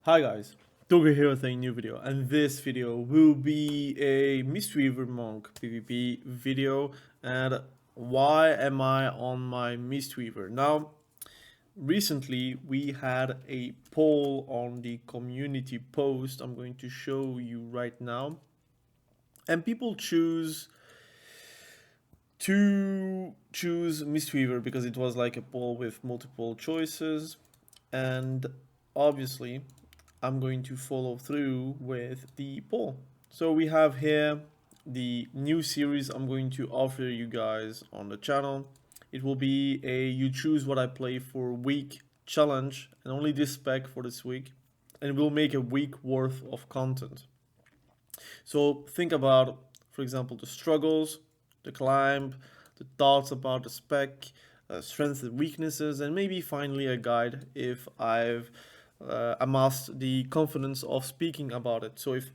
Hi guys, Toga here with a new video, and this video will be a Mistweaver Monk PvP video. And why am I on my Mistweaver? Now, recently we had a poll on the community post I'm going to show you right now, and people choose Mistweaver because it was like a poll with multiple choices, and obviously I'm going to follow through with the poll. So we have here the new series I'm going to offer you guys on the channel. It will be a you choose what I play for week challenge, and only this spec for this week, and we'll make a week worth of content. So think about, for example, the struggles, the climb, the thoughts about the spec, strengths and weaknesses, and maybe finally a guide if I've amassed the confidence of speaking about it. So if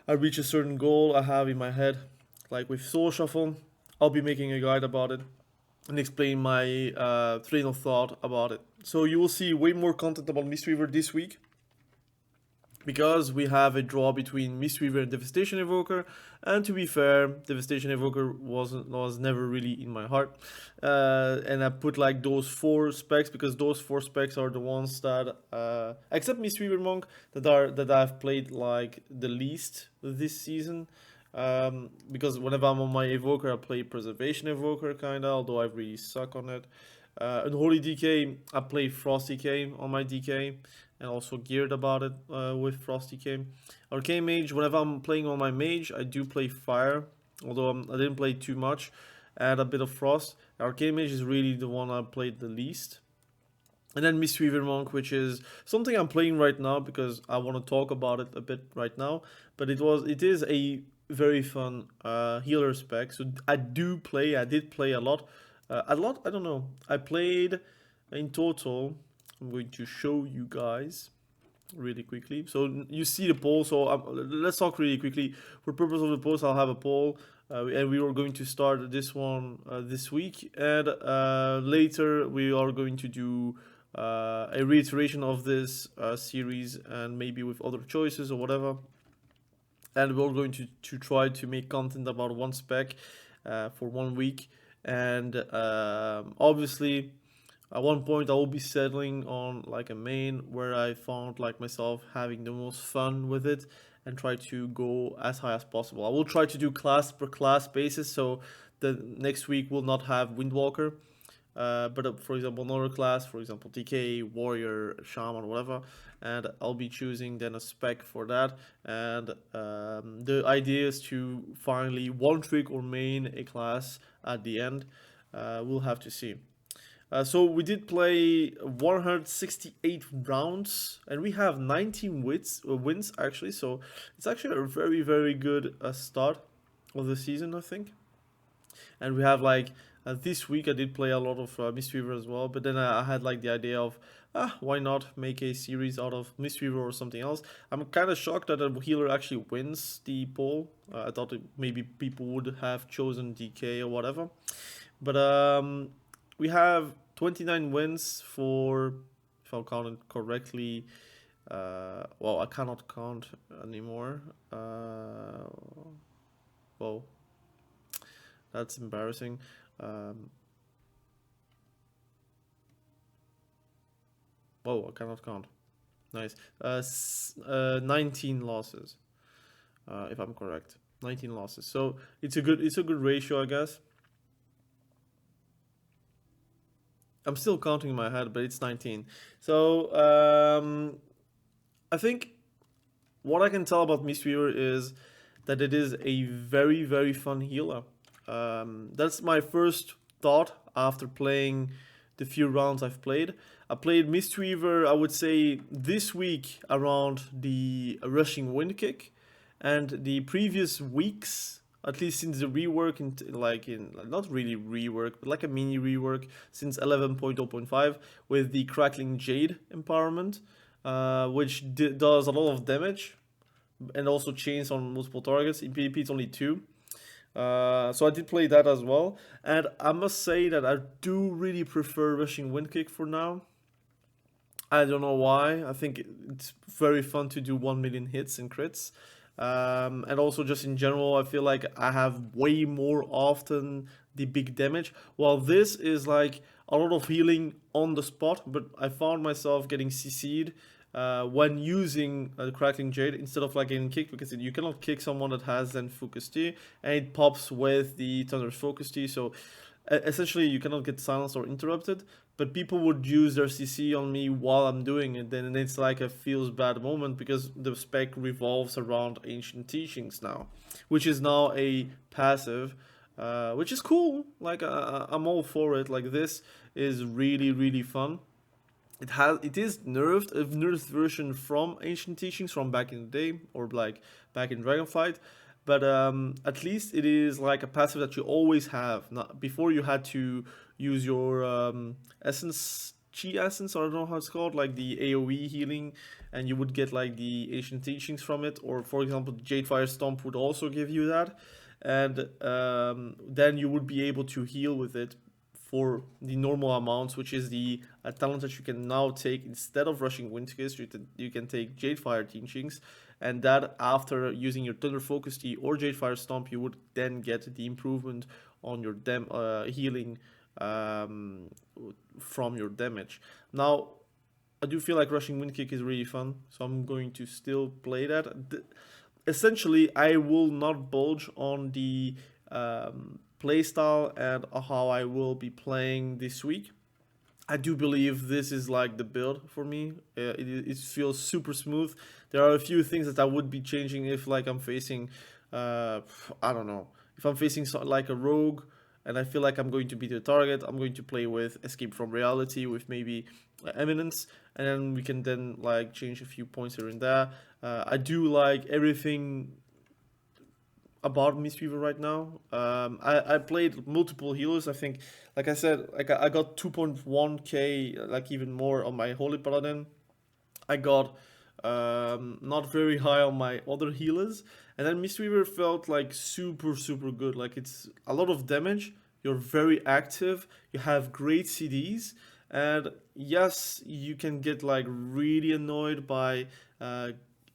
I reach a certain goal I have in my head, like with Soul Shuffle, I'll be making a guide about it and explain my train of thought about it. So you will see way more content about Mistweaver this week, because we have a draw between Mistweaver and Devastation Evoker, and to be fair, Devastation Evoker was never really in my heart, and I put like those 4 specs because those 4 specs are the ones that, except Mistweaver Monk, that I've played like the least this season. Because whenever I'm on my Evoker, I play Preservation Evoker kinda, although I really suck on it. Unholy DK, I play Frost DK on my DK, and also geared about it with Frost DK. Arcane Mage, whenever I'm playing on my Mage, I do play Fire, although I didn't play too much, add a bit of Frost. Arcane Mage is really the one I played the least. And then Mistweaver Monk, which is something I'm playing right now because I want to talk about it a bit right now. But it is a very fun healer spec. So I did play a lot. I don't know. I played in total. I'm going to show you guys really quickly. So you see the poll. So let's talk really quickly. For purpose of the post, I'll have a poll. And we are going to start this one this week. And later we are going to do a reiteration of this series, and maybe with other choices or whatever. And we're going to try to make content about one spec for 1 week. And obviously at one point I will be settling on like a main where I found like myself having the most fun with it, and try to go as high as possible. I will try to do class per class basis, so the next week will not have windwalker, but for example another class, for example TK, warrior, shaman, whatever, and I'll be choosing then a spec for that. And the idea is to finally one trick or main a class at the end. We'll have to see. So we did play 168 rounds, and we have 19 wins actually. So it's actually a very good start of the season, I think. And we have like this week I did play a lot of Mistweaver as well, but then I had like the idea of why not make a series out of Mistweaver or something else. I'm kind of shocked that a healer actually wins the poll. I thought maybe people would have chosen DK or whatever, but we have 29 wins for, if I counted correctly, well, I cannot count anymore. Whoa, that's embarrassing. Whoa, I cannot count. Nice. 19 losses, if I'm correct. 19 losses. So it's a good ratio, I guess. I'm still counting in my head, but it's 19. So I think what I can tell about Mistweaver is that it is a very fun healer. That's my first thought after playing the few rounds I've played. I played Mistweaver, I would say, this week around the rushing wind kick, and the previous weeks, at least since the rework, not really rework, but like a mini rework since 11.0.5 with the crackling jade empowerment, which does a lot of damage and also chains on multiple targets. In PvP it's only 2. So I did play that as well, and I must say that I do really prefer rushing wind kick for now. I don't know why. I think it's very fun to do 1 million hits and crits. And also just in general, I feel like I have way more often the big damage. While this is like a lot of healing on the spot, but I found myself getting CC'd when using the Crackling Jade instead of like getting kicked, because you cannot kick someone that has then Focus T, and it pops with the Thunder's Focus T, so essentially you cannot get silenced or interrupted. But people would use their CC on me while I'm doing it, then it's like a feels bad moment because the spec revolves around ancient teachings now, which is now a passive, which is cool. Like I'm all for it. Like this is really fun. It is nerfed, a nerfed version from ancient teachings from back in the day, or like back in Dragonflight. But at least it is like a passive that you always have. Not, before you had to use your essence, chi essence, or I don't know how it's called, like the AoE healing, and you would get like the ancient teachings from it. Or for example, Jadefire Stomp would also give you that, and then you would be able to heal with it for the normal amounts, which is the talent that you can now take instead of rushing Windkiss. You can take Jadefire teachings, and that after using your Thunder Focus Tea or Jadefire Stomp, you would then get the improvement on your healing from your damage. Now, I do feel like rushing Windkick is really fun, so I'm going to still play that. Essentially, I will not bulge on the playstyle and how I will be playing this week. I do believe this is like the build for me. It feels super smooth. There are a few things that I would be changing if like I'm facing, I don't know, if I'm facing like a rogue and I feel like I'm going to be the target, I'm going to play with Escape from Reality with maybe Eminence, and then we can then like change a few points here and there. I do like everything about Mistweaver right now. I played multiple healers. I think, like I said, like I got 2.1k, like even more on my Holy Paladin. I got not very high on my other healers, and then Mistweaver felt like super good. Like it's a lot of damage. You're very active. You have great CDs, and yes, you can get like really annoyed by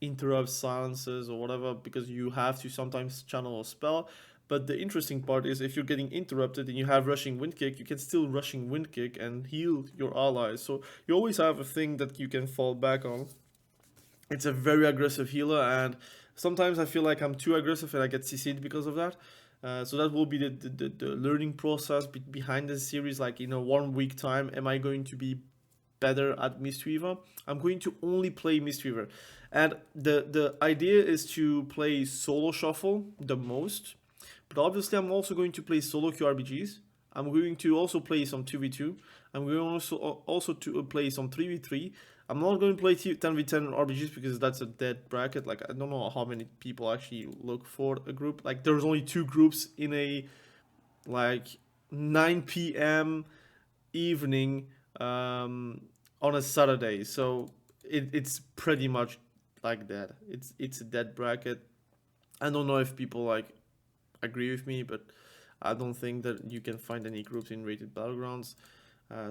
interrupts, silences, or whatever, because you have to sometimes channel a spell. But the interesting part is if you're getting interrupted and you have rushing wind kick, you can still rushing wind kick and heal your allies. So you always have a thing that you can fall back on. It's a very aggressive healer, and sometimes I feel like I'm too aggressive and I get CC'd because of that. So that will be the learning process behind this series. Like in a 1 week time, am I going to be better at Mistweaver? I'm going to only play Mistweaver. And the idea is to play solo shuffle the most. But obviously I'm also going to play solo QRBGs. I'm going to also play some 2v2. I'm going to also to play some 3v3. I'm not going to play 10v10 RBGs because that's a dead bracket. Like, I don't know how many people actually look for a group. Like, there's only 2 groups in a, like, 9 p.m. evening on a Saturday. So, it's pretty much like that. It's a dead bracket. I don't know if people, like, agree with me, but I don't think that you can find any groups in rated battlegrounds.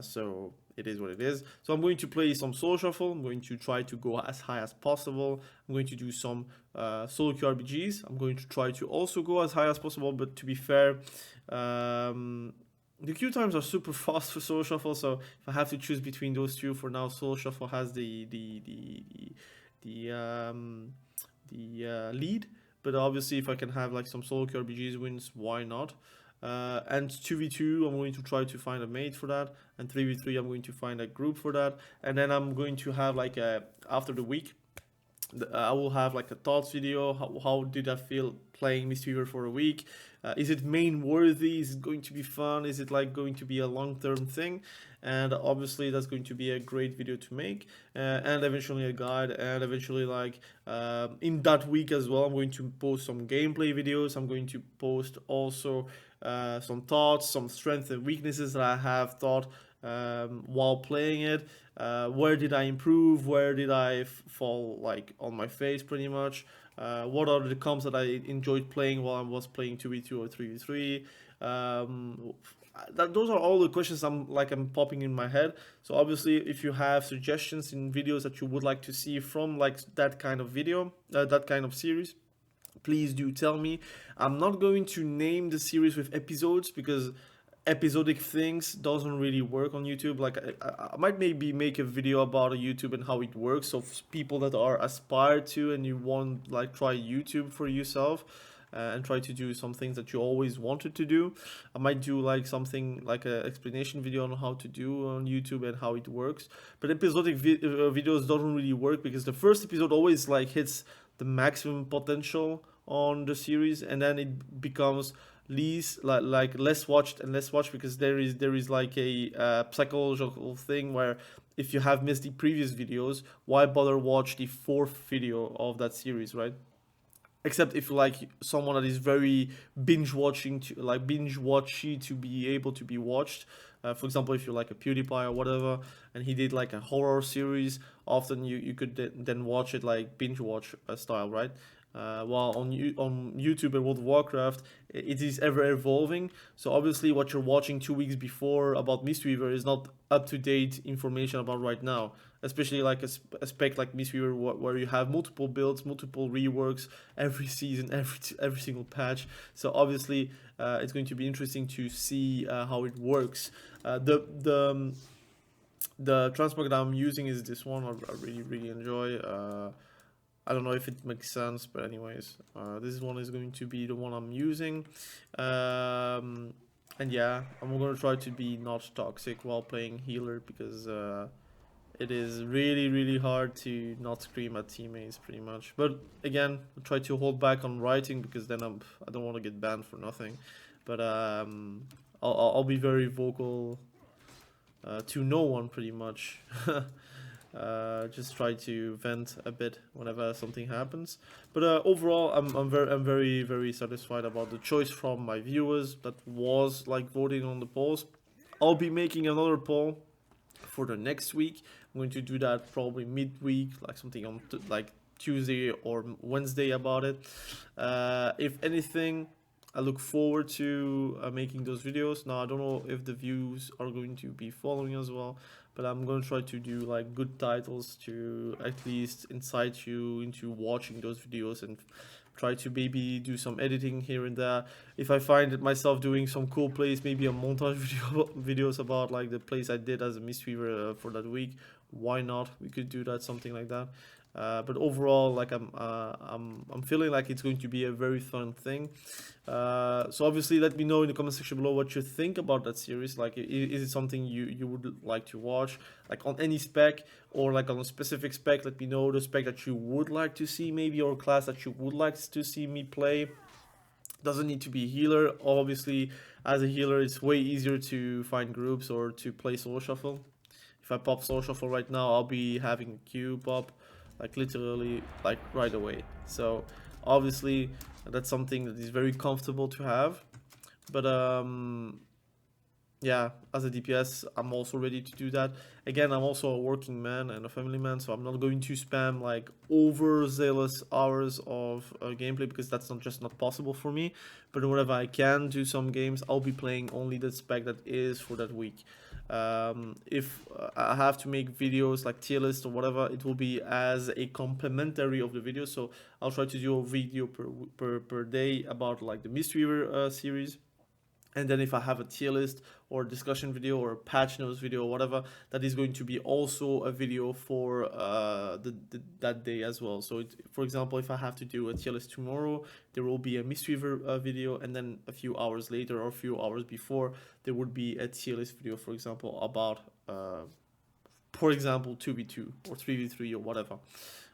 So it is what it is. So I'm going to play some solo shuffle. I'm going to try to go as high as possible. I'm going to do some solo QRBGs. I'm going to try to also go as high as possible. But to be fair, the queue times are super fast for solo shuffle. So if I have to choose between those two, for now, solo shuffle has the lead. But obviously, if I can have like some solo QRBGs wins, why not? And 2v2, I'm going to try to find a mate for that. And 3v3, I'm going to find a group for that. And then I'm going to have like after the week, I will have like a thoughts video. How did I feel playing Mistweaver for a week? Is it main worthy? Is it going to be fun? Is it like going to be a long-term thing? And obviously that's going to be a great video to make, and eventually a guide, and eventually like in that week as well, I'm going to post some gameplay videos. I'm going to post also some thoughts, some strengths and weaknesses that I have thought while playing it. Where did I improve? Where did I fall like on my face pretty much? What are the comps that I enjoyed playing while I was playing 2v2 or 3v3? those are all the questions I'm popping in my head. So obviously, if you have suggestions in videos that you would like to see from like that kind of video, that kind of series, please do tell me. I'm not going to name the series with episodes because episodic things doesn't really work on YouTube. Like I might maybe make a video about YouTube and how it works. So people that are aspired to and you want like try YouTube for yourself. And try to do some things that you always wanted to do. I might do like something like an explanation video on how to do on YouTube and how it works. But episodic videos don't really work because the first episode always like hits the maximum potential on the series, and then it becomes like less watched and less watched because there is like a psychological thing where if you have missed the previous videos, why bother watch the fourth video of that series, right? Except if like someone that is very binge watchy to be able to be watched. For example, if you're like a PewDiePie or whatever, and he did like a horror series, often you could then watch it like binge watch style, right? While on YouTube and World of Warcraft, it is ever evolving. So obviously, what you're watching 2 weeks before about Mistweaver is not up to date information about right now. Especially like a spec like Mistweaver, where you have multiple builds, multiple reworks every season, every single patch. So obviously, it's going to be interesting to see how it works. The transmog that I'm using is this one. I really enjoy. I don't know if it makes sense, but anyways, this one is going to be the one I'm using. And yeah, I'm gonna try to be not toxic while playing healer because it is really hard to not scream at teammates pretty much. But again, I'll try to hold back on writing because then I don't want to get banned for nothing. But I'll be very vocal to no one pretty much. Just try to vent a bit whenever something happens. But overall, I'm very satisfied about the choice from my viewers that was like voting on the polls. I'll be making another poll for the next week. I'm going to do that probably midweek, like something on like Tuesday or Wednesday about it. If anything, I look forward to making those videos. Now I don't know if the views are going to be following as well, but I'm going to try to do like good titles to at least incite you into watching those videos and try to maybe do some editing here and there. If I find myself doing some cool plays, maybe a montage videos about like the plays I did as a Mistweaver for that week, why not? We could do that, something like that. But overall, like I'm feeling like it's going to be a very fun thing. So obviously, let me know in the comment section below what you think about that series. Like, is it something you would like to watch, like on any spec or like on a specific spec? Let me know the spec that you would like to see, maybe, or class that you would like to see me play. Doesn't need to be healer. Obviously, as a healer, it's way easier to find groups or to play solo shuffle. If I pop solo shuffle right now, I'll be having a queue pop, like literally like right away. So obviously that's something that is very comfortable to have. But yeah, as a DPS, I'm also ready to do that. Again, I'm also a working man and a family man, so I'm not going to spam like overzealous hours of gameplay because that's not possible for me. But whenever I can do some games, I'll be playing only the spec that is for that week. If I have to make videos like tier list or whatever, it will be as a complementary of the video. So I'll try to do a video per day about like the Mistweaver series. And then if I have a tier list or discussion video or a patch notes video or whatever, that is going to be also a video for that day as well. So for example, if I have to do a tier list tomorrow, there will be a Mistweaver video, and then a few hours later or a few hours before, there would be a tier list video, for example, about, for example, 2v2 or 3v3 or whatever.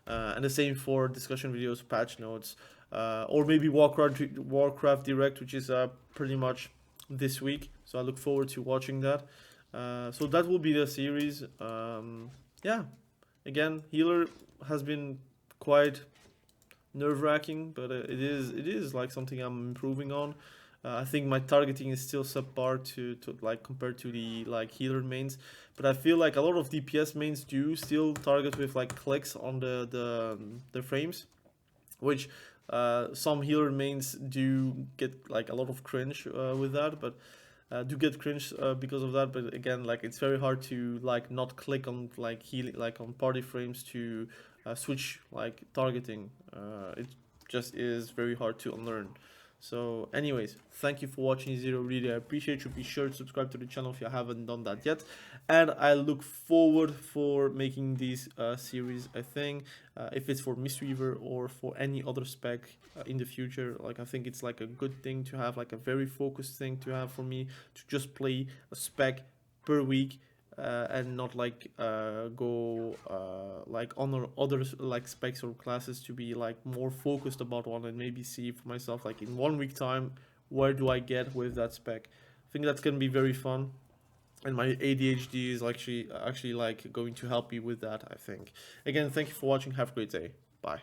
And the same for discussion videos, patch notes, or maybe Warcraft Direct, which is pretty much this week. So I look forward to watching that. So that will be the series. Yeah, again, healer has been quite nerve-wracking, but it is like something I'm improving on. I think my targeting is still subpar to like compared to the like healer mains, but I feel like a lot of DPS mains do still target with like clicks on the frames, which some healer mains do get like a lot of cringe with that. But do get cringe because of that, but again, like it's very hard to like not click on like healing, like on party frames to switch like targeting. It just is very hard to unlearn. So anyways, thank you for watching Zero. Really, I appreciate you. Be sure to subscribe to the channel if you haven't done that yet. And I look forward for making these series, I think, if it's for Mistweaver or for any other spec in the future. Like, I think it's like a good thing to have, like a very focused thing to have for me, to just play a spec per week. And not like go like on other like specs or classes, to be like more focused about one and maybe see for myself like in 1 week time where do I get with that spec. I think that's gonna be very fun, and my ADHD is actually like going to help me with that, I think. Again, thank you for watching. Have a great day. Bye.